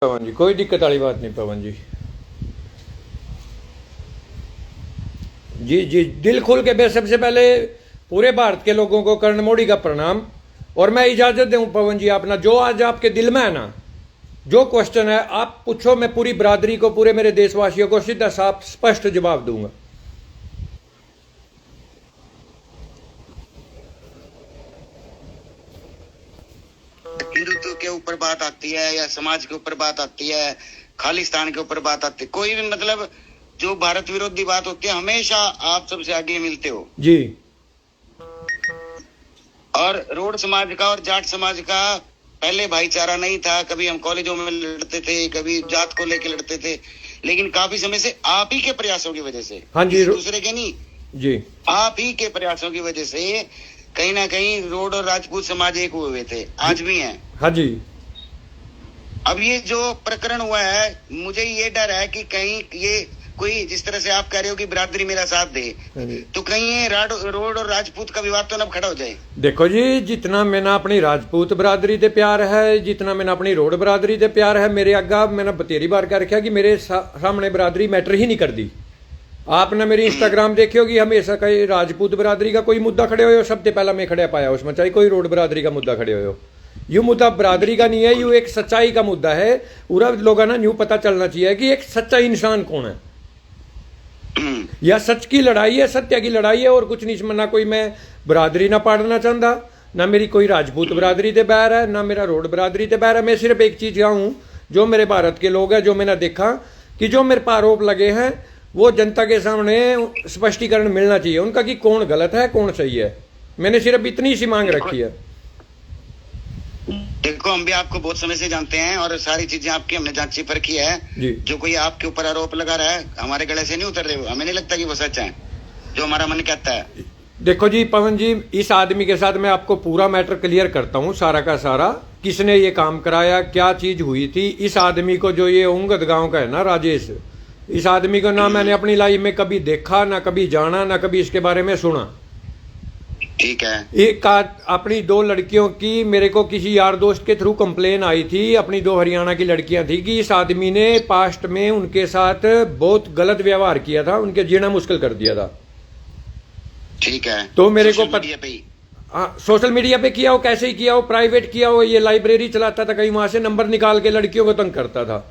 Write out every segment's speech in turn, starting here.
पवन जी कोई दिक्कत वाली बात नहीं। पवन जी जी जी दिल खोल के मैं सबसे पहले पूरे भारत के लोगों को कर्ण मोदी का प्रणाम। और मैं इजाजत दूं पवन जी, अपना जो आज आपके दिल में है ना, जो क्वेश्चन है आप पूछो, मैं पूरी बरादरी को, पूरे मेरे देशवासियों को सीधा साफ स्पष्ट जवाब दूंगा। हिंदुत्व के ऊपर बात आती है या समाज के ऊपर बात आती है, खालिस्तान के ऊपर बात आती है, कोई भी मतलब जो भारत विरोधी बात होती है, हमेशा आप सबसे आगे मिलते हो जी। और रोड समाज का और जाट समाज का पहले भाईचारा नहीं था। कभी हम कॉलेजों में लड़ते थे, कभी जात को लेकर लड़ते थे, लेकिन काफी समय से आप ही के प्रयासों की वजह से, हाँ जी, दूसरे के नहीं जी, आप ही के प्रयासों की वजह से कहीं ना कहीं रोड और राजपूत समाज एक हुए थे, आज भी हैं। हाँ जी। अब ये जो प्रकरण हुआ है, मुझे ये डर है कि कहीं ये कोई, जिस तरह से आप कह रहे हो कि बिरादरी मेरा साथ दे, तो कहीं ये रोड और राजपूत का विवाद तो न खड़ा हो जाए। देखो जी, जितना मैंने अपनी राजपूत बरादरी ते प्यार है, जितना मैंने अपनी रोड बरादरी ते प्यार है, मेरे अग्गा मैंने बतेरी बार कह रखा कि मेरे सामने बरादरी मैटर ही नहीं करती। आपने मेरी इंस्टाग्राम देखी होगी, हमेशा कहीं राजपूत बरादरी का कोई मुद्दा खड़े हो, सबसे पहला मैं खड़े पाया उसमें, चाहे कोई रोड बरादरी का मुद्दा खड़े हो। यू मुद्दा बरादरी का नहीं है, यू एक सच्चाई का मुद्दा है। पूरा लोगों ना न्यू पता चलना चाहिए कि एक सच्चा इंसान कौन है, या सच की लड़ाई है, सत्य की लड़ाई है, और कुछ नहीं। ना कोई मैं बरादरी ना पाड़ना चाहता, ना मेरी कोई राजपूत बरादरी ते बैर है, ना मेरा रोड बरादरी ते बैर है। मैं सिर्फ एक चीज कहूं, जो मेरे भारत के लोग हैं, जो मैंने देखा कि जो मेरे पर आरोप लगे हैं, वो जनता के सामने स्पष्टीकरण मिलना चाहिए उनका कि कौन गलत है कौन सही है। मैंने सिर्फ इतनी सी मांग रखी है। देखो, हम भी आपको बहुत समय से जानते हैं और सारी चीजें आपकी हमने जांची परखी है जी। जो कोई आपके ऊपर आरोप लगा रहा है, हमारे गले से नहीं उतर रहे, हमें नहीं लगता कि वो सच है जो हमारा मन कहता है। देखो जी पवन जी, इस आदमी के साथ मैं आपको पूरा मैटर क्लियर करता हूँ, सारा का सारा, किसने ये काम कराया, क्या चीज हुई थी। इस आदमी को, जो ये उंगद गांव का है ना राजेश, इस आदमी को ना मैंने अपनी लाइफ में कभी देखा, ना कभी जाना, ना कभी इसके बारे में सुना। ठीक है। एक अपनी 2 लड़कियों की मेरे को किसी यार दोस्त के थ्रू कंप्लेन आई थी, अपनी 2 हरियाणा की लड़कियां थी, कि इस आदमी ने पास्ट में उनके साथ बहुत गलत व्यवहार किया था, उनके जीना मुश्किल कर दिया था। ठीक है। तो मेरे को सोशल मीडिया पे किया हो, कैसे ही किया हो, प्राइवेट किया हो, ये लाइब्रेरी चलाता था, कहीं वहां से नंबर निकाल के लड़कियों को तंग करता था।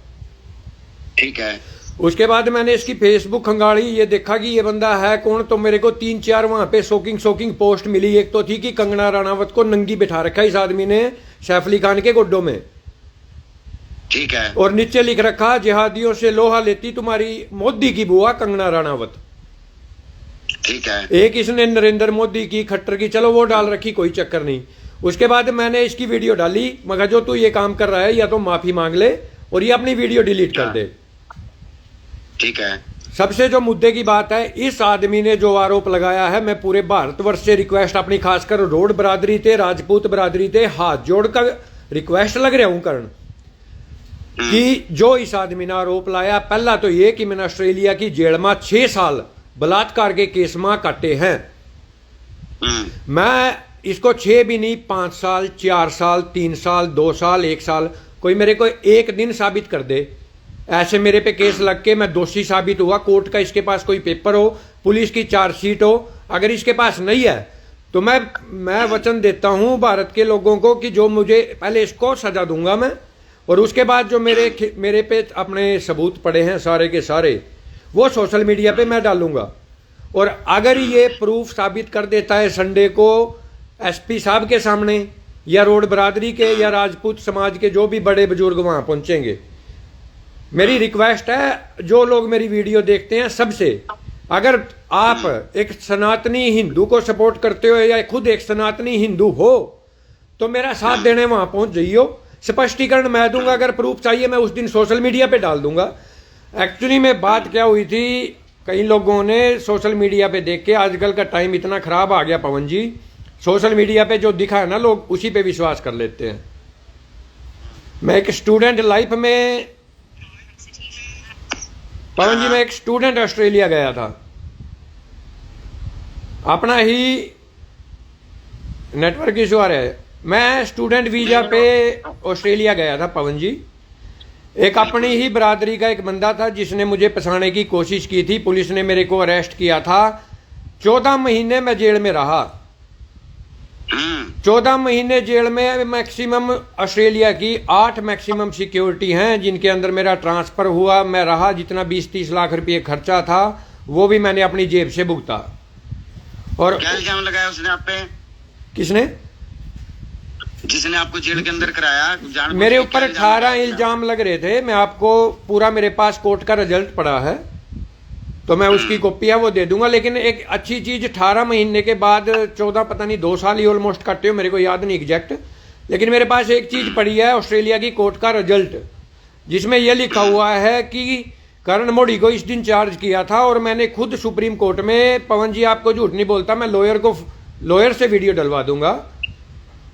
ठीक है। उसके बाद मैंने इसकी फेसबुक खंगाली, ये देखा कि ये बंदा है कौन, तो मेरे को 3-4 वहां पे शोकिंग पोस्ट मिली। एक तो थी कि कंगना रनावत को नंगी बिठा रखा इस आदमी ने सैफ अली खान के गोड्डों में। ठीक है। और नीचे लिख रखा, जिहादियों से लोहा लेती तुम्हारी मोदी की बुआ कंगना रनावत। ठीक है। एक इसने नरेंद्र मोदी की, खट्टर की, चलो वो डाल रखी, कोई चक्कर नहीं। उसके बाद मैंने इसकी वीडियो डाली, मगर जो तू ये काम कर रहा है या तो माफी मांग ले और ये अपनी वीडियो डिलीट कर दे। ठीक है। सबसे जो मुद्दे की बात है, इस आदमी ने जो आरोप लगाया है, मैं पूरे भारतवर्ष से रिक्वेस्ट अपनी, खासकर रोड बरादरी थे, राजपूत बरादरी थे, हाथ जोड़कर रिक्वेस्ट लग रहा हूं करण, कि जो इस आदमी ने आरोप लाया, पहला तो ये कि मैंने ऑस्ट्रेलिया की जेल में 6 साल बलात्कार के केस में काटे हैं। मैं इसको 6 भी नहीं, 5 साल, 4 साल, 3 साल, 2 साल, 1 साल, कोई मेरे को एक दिन साबित कर दे, ऐसे मेरे पे केस लग के मैं दोषी साबित हुआ, कोर्ट का इसके पास कोई पेपर हो, पुलिस की चार्जशीट हो, अगर इसके पास नहीं है तो मैं वचन देता हूं भारत के लोगों को कि जो मुझे, पहले इसको सजा दूंगा मैं, और उसके बाद जो मेरे पे अपने सबूत पड़े हैं सारे के सारे, वो सोशल मीडिया पे मैं डालूंगा। और अगर ये प्रूफ साबित कर देता है संडे को एसपी साहब के सामने, या रोड बरादरी के या राजपूत समाज के जो भी बड़े बुजुर्ग वहां पहुंचेंगे, मेरी रिक्वेस्ट है, जो लोग मेरी वीडियो देखते हैं सबसे, अगर आप एक सनातनी हिंदू को सपोर्ट करते हो या खुद एक सनातनी हिंदू हो, तो मेरा साथ देने वहां पहुंच जाइयो। स्पष्टीकरण मैं दूंगा, अगर प्रूफ चाहिए मैं उस दिन सोशल मीडिया पे डाल दूंगा। एक्चुअली में बात क्या हुई थी, कई लोगों ने सोशल मीडिया पे देख के, आजकल का टाइम इतना खराब आ गया पवन जी, सोशल मीडिया पे जो दिखा है ना, लोग उसी पे विश्वास कर लेते हैं। मैं एक स्टूडेंट लाइफ में, पवन जी, मैं एक स्टूडेंट ऑस्ट्रेलिया गया था, अपना ही नेटवर्क इशू आ रहा है। मैं स्टूडेंट वीजा पे ऑस्ट्रेलिया गया था पवन जी। एक अपनी ही बरादरी का एक बंदा था जिसने मुझे फंसाने की कोशिश की थी। पुलिस ने मेरे को अरेस्ट किया था। 14 महीने मैं जेल में रहा। 14 महीने जेल में। मैक्सिमम ऑस्ट्रेलिया की 8 मैक्सिमम सिक्योरिटी हैं जिनके अंदर मेरा ट्रांसफर हुआ। मैं रहा, जितना 20-30 लाख रुपये खर्चा था वो भी मैंने अपनी जेब से भुगता। और क्या इल्जाम लगाया उसने आप पे? किसने? जिसने आपको जेल के अंदर कराया? मेरे ऊपर 18 इल्जाम लग रहे थे। मैं आपको पूरा, मेरे पास कोर्ट का रिजल्ट पड़ा है तो मैं उसकी कॉपियां वो दे दूंगा। लेकिन एक अच्छी चीज, 18 महीने के बाद 14, पता नहीं 2 साल ही ऑलमोस्ट कटते हो, मेरे को याद नहीं एग्जैक्ट, लेकिन मेरे पास एक चीज पड़ी है ऑस्ट्रेलिया की कोर्ट का रिजल्ट, जिसमें यह लिखा हुआ है कि करण मोदी को इस दिन चार्ज किया था। और मैंने खुद सुप्रीम कोर्ट में, पवन जी आपको झूठ नहीं बोलता, मैं लॉयर से वीडियो डलवा दूंगा।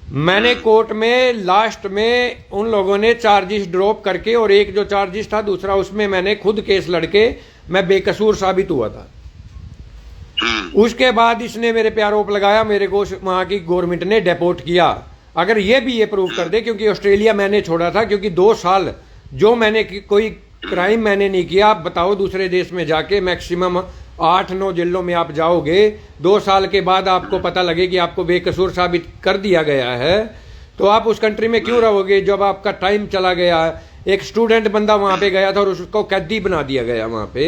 मैंने कोर्ट में लास्ट में उन लोगों ने चार्जेस ड्रॉप करके, और एक जो चार्जेस था दूसरा, उसमें मैंने खुद केस लड़के मैं बेकसूर साबित हुआ था। उसके बाद इसने मेरे पे आरोप लगाया, मेरे को वहां की गवर्नमेंट ने डिपोर्ट किया। अगर ये भी ये प्रूव कर दे, क्योंकि ऑस्ट्रेलिया मैंने छोड़ा था, क्योंकि 2 साल जो मैंने कोई क्राइम मैंने नहीं किया। आप बताओ, दूसरे देश में जाके मैक्सिमम 8-9 जेलों में आप जाओगे, 2 साल के बाद आपको पता लगे कि आपको बेकसूर साबित कर दिया गया है, तो आप उस कंट्री में क्यों रहोगे जब आपका टाइम चला गया? एक स्टूडेंट बंदा वहां पे गया था और उसको कैदी बना दिया गया वहां पे।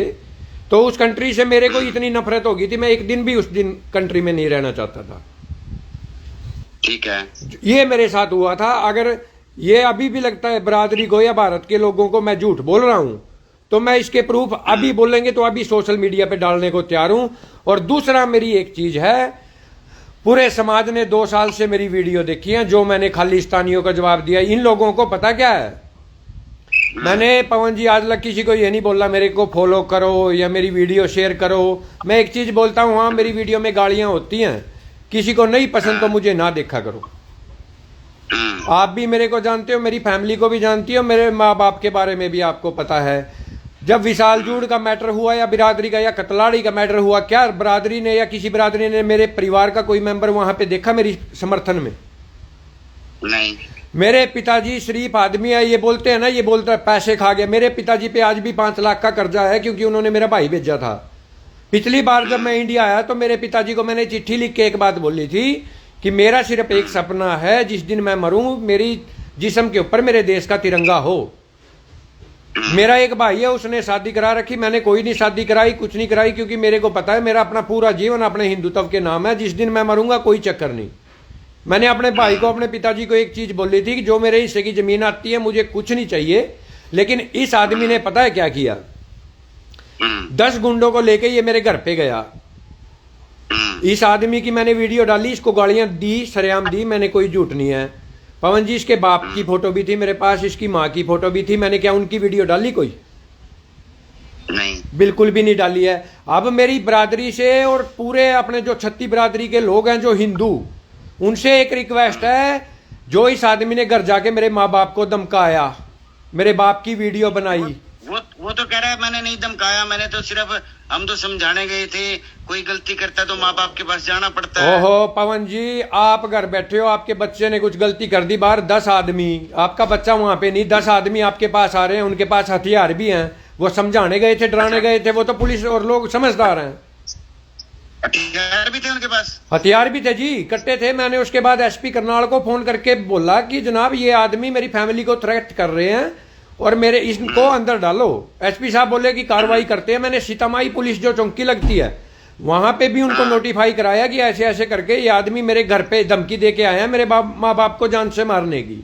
तो उस कंट्री से मेरे को इतनी नफरत हो गई थी, मैं एक दिन भी उस दिन कंट्री में नहीं रहना चाहता था। ठीक है, ये मेरे साथ हुआ था। अगर ये अभी भी लगता है बरादरी को या भारत के लोगों को मैं झूठ बोल रहा हूं, तो मैं इसके प्रूफ अभी बोलेंगे तो अभी सोशल मीडिया पे डालने को तैयार हूं। और दूसरा, मेरी एक चीज है, पूरे समाज ने 2 साल से मेरी वीडियो देखी है, जो मैंने खालिस्तानियों का जवाब दिया। इन लोगों को पता क्या है, मैंने पवन जी आज तक किसी को ये नहीं बोला मेरे को फॉलो करो या मेरी वीडियो शेयर करो। मैं एक चीज बोलता हूं, हाँ मेरी वीडियो में गालियां होती हैं, किसी को नहीं पसंद तो मुझे ना देखा करो। आप भी मेरे को जानते हो, मेरी फैमिली को भी जानती हो, मेरे माँ बाप के बारे में भी आपको पता है। जब विशाल जूड़ का मैटर हुआ या बिरादरी का या कतलाड़ी का मैटर हुआ, क्या बिरादरी ने या किसी बिरादरी ने मेरे परिवार का कोई मेंबर वहां पे देखा मेरी समर्थन में? नहीं। मेरे पिताजी शरीफ आदमी है, ये बोलते हैं ना, ये बोलता है पैसे खा गया। मेरे पिताजी पे आज भी 5 लाख का कर्जा है, क्योंकि उन्होंने मेरा भाई भेजा था। पिछली बार जब मैं इंडिया आया तो मेरे पिताजी को मैंने चिट्ठी लिख के एक बात बोली थी कि मेरा सिर्फ एक सपना है, जिस दिन मैं मरूं मेरी जिस्म के ऊपर मेरे देश का तिरंगा हो। मेरा एक भाई है, उसने शादी करा रखी, मैंने कोई नहीं शादी कराई, कुछ नहीं कराई, क्योंकि मेरे को पता है मेरा अपना पूरा जीवन अपने हिंदुत्व के नाम है। जिस दिन मैं मरूंगा कोई चक्कर नहीं। मैंने अपने भाई को, अपने पिताजी को एक चीज बोली थी कि जो मेरे हिस्से की जमीन आती है मुझे कुछ नहीं चाहिए। लेकिन इस आदमी ने पता है क्या किया, 10 गुंडों को लेके ये मेरे घर पे गया। इस आदमी की मैंने वीडियो डाली, इसको गालियां दी, सरेआम दी, मैंने कोई झूठ नहीं है। पवन जी, इसके बाप की फोटो भी थी मेरे पास, इसकी माँ की फोटो भी थी। मैंने क्या उनकी वीडियो डाली? कोई नहीं, बिल्कुल भी नहीं डाली है। अब मेरी बरादरी से और पूरे अपने जो 36 बरादरी के लोग हैं जो हिंदू, उनसे एक रिक्वेस्ट है, जो इस आदमी ने घर जाके मेरे माँ बाप को धमकाया, मेरे बाप की वीडियो बनाई। वो तो कह रहा है मैंने नहीं धमकाया, मैंने तो सिर्फ, हम तो समझाने गए थे, कोई गलती करता है तो माँ बाप के पास जाना पड़ता है। ओहो पवन जी, आप घर बैठे हो, आपके बच्चे ने कुछ गलती कर दी, बाहर 10 आदमी, आपका बच्चा वहां पे नहीं, 10 आदमी आपके पास आ रहे हैं, उनके पास हथियार भी हैं, वो समझाने गए थे, डराने गए थे, वो तो पुलिस और लोग समझदार हैं। हथियार भी थे उनके पास? हथियार भी थे जी, कट्टे थे। मैंने उसके बाद एसपी करनाल को फोन करके बोला कि जनाब ये आदमी मेरी फैमिली को थ्रेट कर रहे हैं और मेरे इसको अंदर डालो। एसपी साहब बोले कि कार्रवाई करते हैं। मैंने सीतामाई पुलिस जो चौकी लगती है वहां पे भी उनको नोटिफाई कराया कि ऐसे ऐसे करके ये आदमी मेरे घर पे धमकी दे के आया है मेरे माँ बाप को जान से मारने की।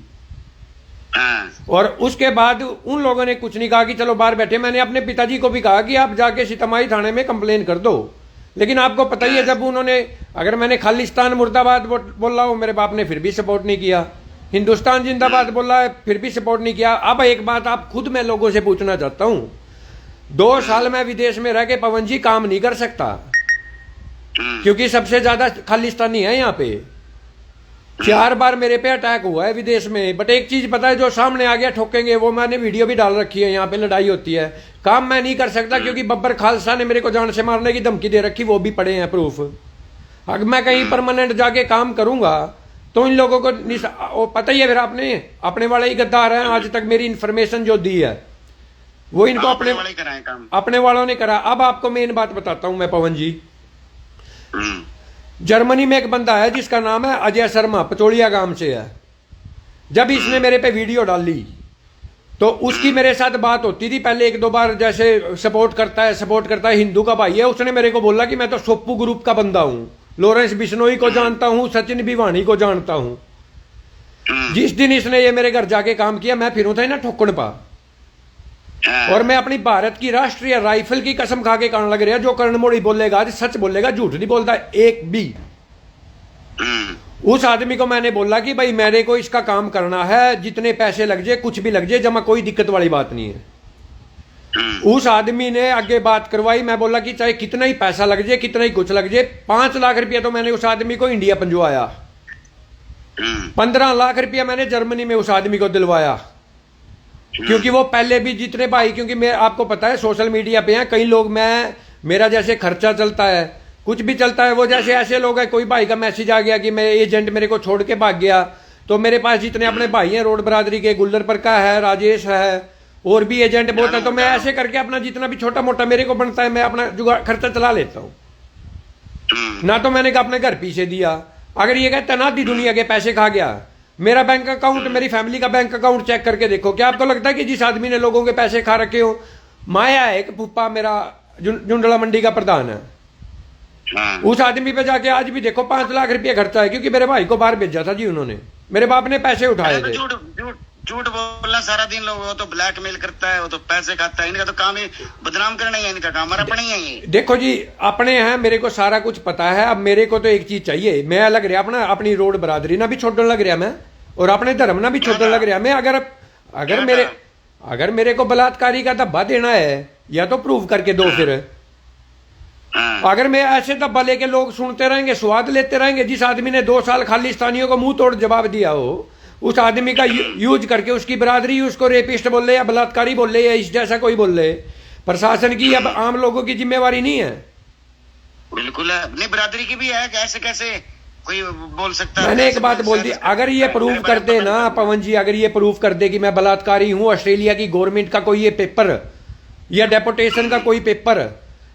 और उसके बाद उन लोगों ने कुछ नहीं कहा कि चलो बाहर बैठे। मैंने अपने पिताजी को भी कहा कि आप जाके सीतामाई थाने में कंप्लेन कर दो, लेकिन आपको पता ही है जब उन्होंने, अगर मैंने खालिस्तान मुर्दाबाद बोला हो मेरे बाप ने फिर भी सपोर्ट नहीं किया, हिंदुस्तान जिंदाबाद बोला है फिर भी सपोर्ट नहीं किया। अब एक बात आप खुद मैं लोगों से पूछना चाहता हूं, 2 साल मैं विदेश में रह के पवन जी काम नहीं कर सकता, क्योंकि सबसे ज्यादा खालिस्तानी है यहाँ पे। 4 बार मेरे पे अटैक हुआ है विदेश में। बट एक चीज पता है, जो सामने आ गया ठोकेंगे, वो मैंने वीडियो भी डाल रखी है। यहाँ पे लड़ाई होती है, काम मैं नहीं कर सकता क्योंकि बब्बर खालसा ने मेरे को जान से मारने की धमकी दे रखी, वो भी पड़े हैं प्रूफ। अगर मैं कहीं परमानेंट जाके काम करूंगा तो इन लोगों को वो पता ही है फिर आपने, अपने वाले ही गद्दार हैं। आज तक मेरी इन्फॉर्मेशन जो दी है वो इनको अपने वाले ही कराए काम। अपने वालों ने करा। अब आपको मेन बात बताता हूं मैं पवन जी। जर्मनी में एक बंदा है जिसका नाम है अजय शर्मा, पचोड़िया गांव से है। जब इसने मेरे पे वीडियो डाली तो उसकी मेरे साथ बात होती थी पहले एक दो बार, जैसे सपोर्ट करता है, हिंदू का भाई है। उसने मेरे को बोला कि मैं तो सोप्पू ग्रुप का बंदा हूं, लॉरेंस बिश्नोई को जानता हूं, सचिन भिवानी को जानता हूं। जिस दिन इसने ये मेरे घर जाके काम किया मैं फिर था ना ठोकण पा, और मैं अपनी भारत की राष्ट्रीय राइफल की कसम खा के कहने लग रहा, जो कर्ण मोड़ी बोलेगा आज सच बोलेगा, झूठ नहीं बोलता एक भी। उस आदमी को मैंने बोला कि भाई मेरे को इसका काम करना है, जितने पैसे लग जाए, कुछ भी लग जाए, जमा कोई दिक्कत वाली बात नहीं है। उस आदमी ने आगे बात करवाई। मैं बोला कि चाहे कितना ही पैसा लग जाए, कितना ही कुछ लग जाए, 5 लाख रुपया तो मैंने उस आदमी को इंडिया पहुंचवाया। 15 लाख रुपया मैंने जर्मनी में उस आदमी को दिलवाया, क्योंकि वो पहले भी जितने भाई, क्योंकि मैं आपको पता है सोशल मीडिया पे हैं कई लोग, मेरा जैसे खर्चा चलता है, कुछ भी चलता है, वो जैसे ऐसे लोग हैं, कोई भाई का मैसेज आ गया कि मैं एजेंट मेरे को छोड़ के भाग गया, तो मेरे पास जितने अपने भाई हैं रोड बरादरी के, गुल्लर पर का है, राजेश है, और भी एजेंट बहुत है, तो मैं ऐसे करके अपना जितना भी छोटा मोटा मेरे को बनता है मैं अपना जुगाड़ खर्चा चला लेता हूँ। ना तो मैंने कहा अपने घर पीछे दिया। अगर ये कहता ना दी दुनिया के पैसे खा गया, मेरा बैंक अकाउंट, मेरी फैमिली का बैंक अकाउंट चेक करके देखो। क्या आपको लगता है कि जिस आदमी ने लोगों के पैसे खा रखे हो, माया है एक फूफा मेरा जुंडला मंडी का प्रधान है, उस आदमी पे जाके आज भी देखो 5 लाख रुपया खर्चा है, क्योंकि मेरे भाई को बाहर भेजा था जी उन्होंने, मेरे बाप ने पैसे उठाए थे। झूठ बोलना सारा दिन, लोग वो तो ब्लैकमेल करता है, वो तो पैसे खाता है, इनका तो काम ही बदनाम करना ही है, इनका काम अपने ही है ये। देखो जी अपने हैं, मेरे को सारा कुछ पता है। अब मेरे को तो एक चीज चाहिए, मैं लग रहा अपना अपनी रोड बरादरी ना भी छोड़ने लग रहा मैं, और अपने धर्म ना भी छोड़ने लग रहा मैं। अगर मेरे को बलात्कारी का धब्बा देना है या तो प्रूव करके दो। फिर अगर मैं ऐसे धब्बा लेके लोग सुनते रहेंगे, स्वाद लेते रहेंगे, जिस आदमी ने 2 साल खालिस्तानियों को मुंह तोड़ जवाब दिया हो, उस आदमी का यूज करके उसकी बरादरी उसको रेपिस्ट बोल ले या बलात्कारी बोल ले या इस जैसा कोई बोल ले, प्रशासन की अब आम लोगों की जिम्मेवारी नहीं है। बिल्कुल है, अपनी बरादरी की भी है, कैसे कैसे कोई बोल सकता है। मैंने एक बात बोल दी, अगर ये प्रूव कर दे ना पवन जी, अगर ये प्रूव कर दे कि मैं बलात्कारी हूं, ऑस्ट्रेलिया की गवर्नमेंट का कोई ये पेपर या डेपुटेशन का कोई पेपर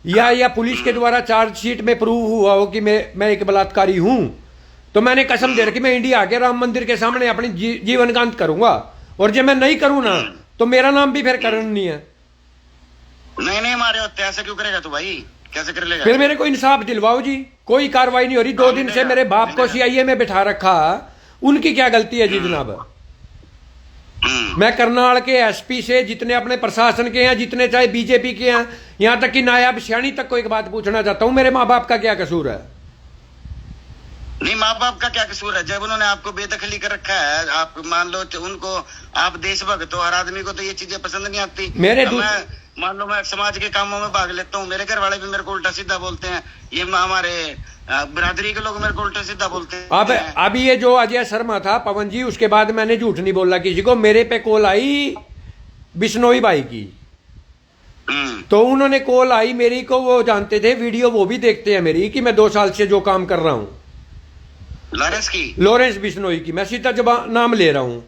या पुलिस के द्वारा चार्जशीट में प्रूव हुआ हो कि मैं एक बलात्कारी हूं, तो मैंने कसम दे रखी मैं इंडिया आके राम मंदिर के सामने अपनी जीवन का अंत करूंगा। और जब मैं नहीं करूं ना तो मेरा नाम भी फिर करण नहीं है। नहीं मारे होते, ऐसा क्यों करेगा तू भाई, कैसे कर लेगा? फिर मेरे को इंसाफ दिलवाओ जी। कोई कार्रवाई नहीं हो रही। 2 दिन से मेरे बाप को सीआईए में बिठा रखा, उनकी क्या गलती है जी जनाब? मैं करनाल के एसपी से, जितने अपने प्रशासन के हैं, जितने चाहे बीजेपी के हैं, यहां तक कि नायब श्याणी तक को एक बात पूछना चाहता हूं, मेरे माँ बाप का क्या कसूर है? नहीं, माँ बाप का क्या कसूर है? जब उन्होंने आपको बेदखली कर रखा है, आप मान लो उनको, आप देशभक्त हो, हर आदमी को तो ये चीजें पसंद नहीं आती। मान लो मैं समाज के कामों में भाग लेता हूँ, मेरे घर वाले भी मेरे को उल्टा सीधा बोलते हैं, ये हमारे बिरादरी के लोग मेरे को उल्टा सीधा बोलते हैं। अब अभी ये जो अजय शर्मा था पवन जी, उसके बाद मैंने झूठ नहीं बोला किसी को। मेरे पे कॉल आई बिश्नोई भाई की, तो उन्होंने कॉल आई मेरी को, वो जानते थे, वीडियो वो भी देखते हैं मेरी, कि मैं 2 साल से जो काम कर रहा हूं, लॉरेंस बिश्नोई की, मैं सीधा जबान नाम ले रहा हूं।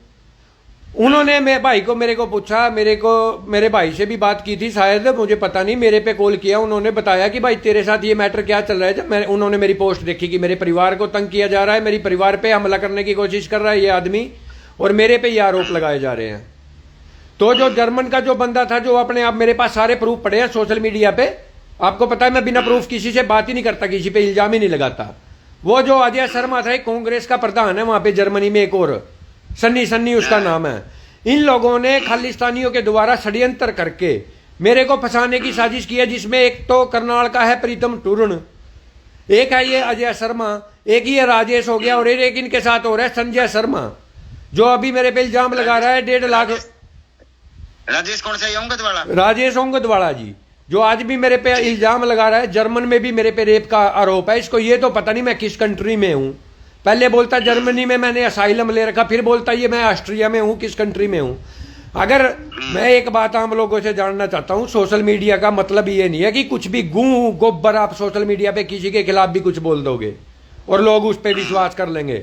उन्होंने मेरे को पूछा, मेरे भाई से भी बात की थी शायद, मुझे पता नहीं, मेरे पे कॉल किया। उन्होंने बताया कि भाई तेरे साथ ये मैटर क्या चल रहा है। जब उन्होंने मेरी पोस्ट देखी कि मेरे परिवार को तंग किया जा रहा है, मेरी परिवार पे हमला करने की कोशिश कर रहा है ये आदमी, और मेरे पे ये आरोप लगाए जा रहे हैं। तो जो जर्मन का जो बंदा था, जो अपने आप, मेरे पास सारे प्रूफ पड़े हैं सोशल मीडिया पे, आपको पता है मैं बिना प्रूफ किसी से बात ही नहीं करता, किसी पे इल्जाम ही नहीं लगाता। वो जो अजय शर्मा था, कांग्रेस का प्रधान है वहां पे जर्मनी में, एक और सन्नी उसका नाम है। इन लोगों ने खालिस्तानियों के द्वारा षड्यंत्र करके मेरे को फंसाने की साजिश की है, जिसमें एक तो करनाल का है प्रीतम टूरण, एक है ये अजय शर्मा, एक ये राजेश हो गया, और एक इनके साथ हो रहा है संजय शर्मा, जो अभी मेरे पे इल्जाम लगा रहा है 1.5 लाख। राजेश कौन सा? ओंगदवाड़ा? राजेश ओंगदवाड़ा जी, जो आज भी मेरे पे इल्जाम लगा रहा है। जर्मन में भी मेरे पे रेप का आरोप है। इसको ये तो पता नहीं मैं किस कंट्री में हूं। पहले बोलता जर्मनी में मैंने असाइलम ले रखा, फिर बोलता ये मैं ऑस्ट्रिया में हूं, किस कंट्री में हूं। अगर मैं एक बात आम लोगों से जानना चाहता हूं, सोशल मीडिया का मतलब ये नहीं है कि कुछ भी गोबर आप सोशल मीडिया पे किसी के खिलाफ भी कुछ बोल दोगे और लोग उस पर विश्वास कर लेंगे।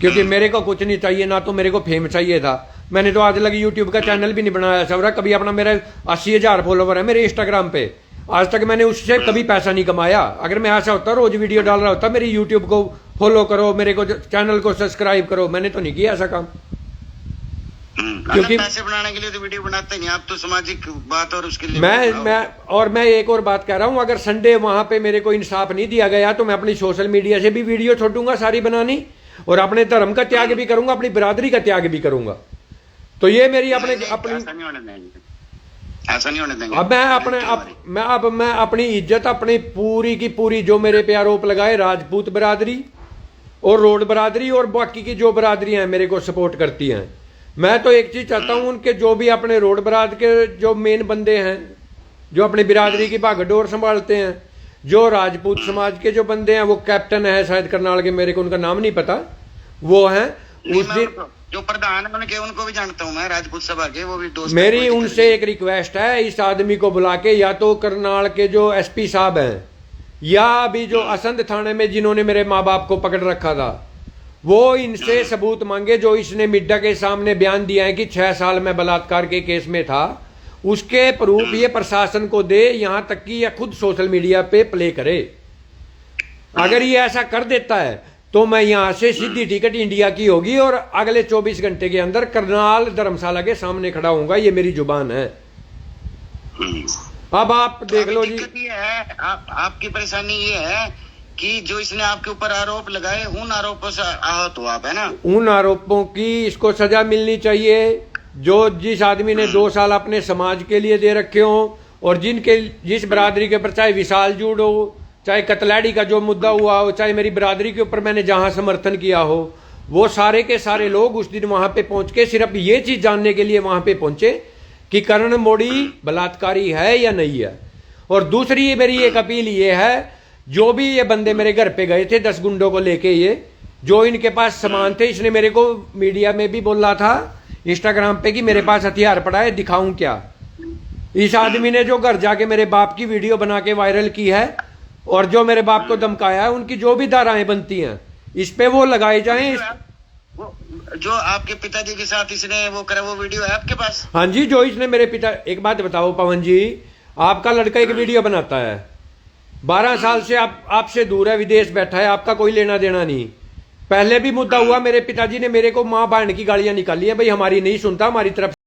क्योंकि मेरे को कुछ नहीं चाहिए, ना तो मेरे को फेम चाहिए था। मैंने तो आज लग यूट्यूब का चैनल भी नहीं बनाया सवरा कभी अपना। मेरा 80,000 फॉलोवर है मेरे इंस्टाग्राम पे। आज तक मैंने उससे कभी पैसा नहीं कमाया। अगर मैं ऐसा होता रोज वीडियो डाल रहा होता मेरी यूट्यूब को फॉलो करो, मेरे को चैनल को सब्सक्राइब करो, मैंने तो नहीं किया ऐसा काम। क्योंकि पैसे बनाने के लिए तो वीडियो बनाते नहीं आप, तो सामाजिक बात और उसके लिए मैं एक और बात कह रहा हूं, अगर संडे वहां पे मेरे को इंसाफ नहीं दिया गया तो मैं अपनी सोशल मीडिया से भी वीडियो छोड़ूंगा सारी बनानी, और अपने धर्म का त्याग भी करूंगा, अपनी बिरादरी का त्याग भी करूंगा। तो ये मेरी अपनी ऐसा नहीं होने देंगे। अब मैं अपनी इज्जत अपनी पूरी की पूरी, जो मेरे पे आरोप लगाए राजपूत बिरादरी और रोड बिरादरी और बाकी की जो बिरादरियां हैं मेरे को सपोर्ट करती हैं, मैं तो एक चीज चाहता हूं उनके जो भी अपने रोड बराद के जो मेन बंदे हैं, जो अपनी बिरादरी की भागडोर संभालते हैं, जो राजपूत समाज के जो बंदे हैं, वो कैप्टन है शायद करनाल के, मेरे को उनका नाम नहीं पता, वो हैं उस दिन जो प्रधान है उनके, उनको भी जानता हूं मैं, राजपूत सभा के, वो भी दोस्त। मेरी उनसे एक रिक्वेस्ट है, इस आदमी को बुला के या तो करनाल के जो एसपी साहब हैं या अभी जो असंध थाने में जिन्होंने मेरे माँ बाप को पकड़ रखा था, वो इनसे सबूत मांगे। जो इसने मीडिया के सामने बयान दिया है कि 6 साल में बलात्कार के केस में था, उसके प्रूफ ये प्रशासन को दे, यहां तक कि यह खुद सोशल मीडिया पे प्ले करे। अगर ये ऐसा कर देता है तो मैं यहां से सीधी टिकट इंडिया की होगी और अगले 24 घंटे के अंदर करनाल धर्मशाला के सामने खड़ा होऊंगा। ये मेरी जुबान है। अब आप देख लो जी, ये है आपकी परेशानी ये है कि जो इसने आपके ऊपर आरोप लगाए, उन आरोपों से आहत हो आप, है ना? उन आरोपों की इसको सजा मिलनी चाहिए। जो जिस आदमी ने 2 साल अपने समाज के लिए दे रखे हो, और जिस बिरादरी के ऊपर, चाहे विशाल जूड हो, चाहे कतलाड़ी का जो मुद्दा हुआ हो, चाहे मेरी बिरादरी के ऊपर मैंने जहां समर्थन किया हो, वो सारे के सारे लोग उस दिन वहां पे पहुंच के सिर्फ ये चीज जानने के लिए वहां पे पहुंचे कि करण मोड़ी बलात्कारी है या नहीं है। और दूसरी मेरी एक अपील ये है, जो भी ये बंदे मेरे घर पे गए थे 10 गुंडों को लेके, ये जो इनके पास सामान थे, इसने मेरे को मीडिया में भी बोला था इंस्टाग्राम पे कि मेरे पास हथियार पड़ा है, दिखाऊं क्या। इस आदमी ने जो घर जाके मेरे बाप की वीडियो बना के वायरल की है और जो मेरे बाप को धमकाया है, उनकी जो भी धाराएं बनती हैं इस पे वो लगाई जाएं। जो आपके पिताजी के साथ इसने वो करा, वो वीडियो है आपके पास? हाँ जी, जो इसने मेरे पिता, एक बात बताओ पवन जी, आपका लड़का एक वीडियो बनाता है, 12 साल से आपसे दूर है, विदेश बैठा है, आपका कोई लेना देना नहीं। पहले भी मुद्दा हुआ, मेरे पिताजी ने मेरे को माँ बहन की गालियां निकाली हैं, भाई हमारी नहीं सुनता, हमारी तरफ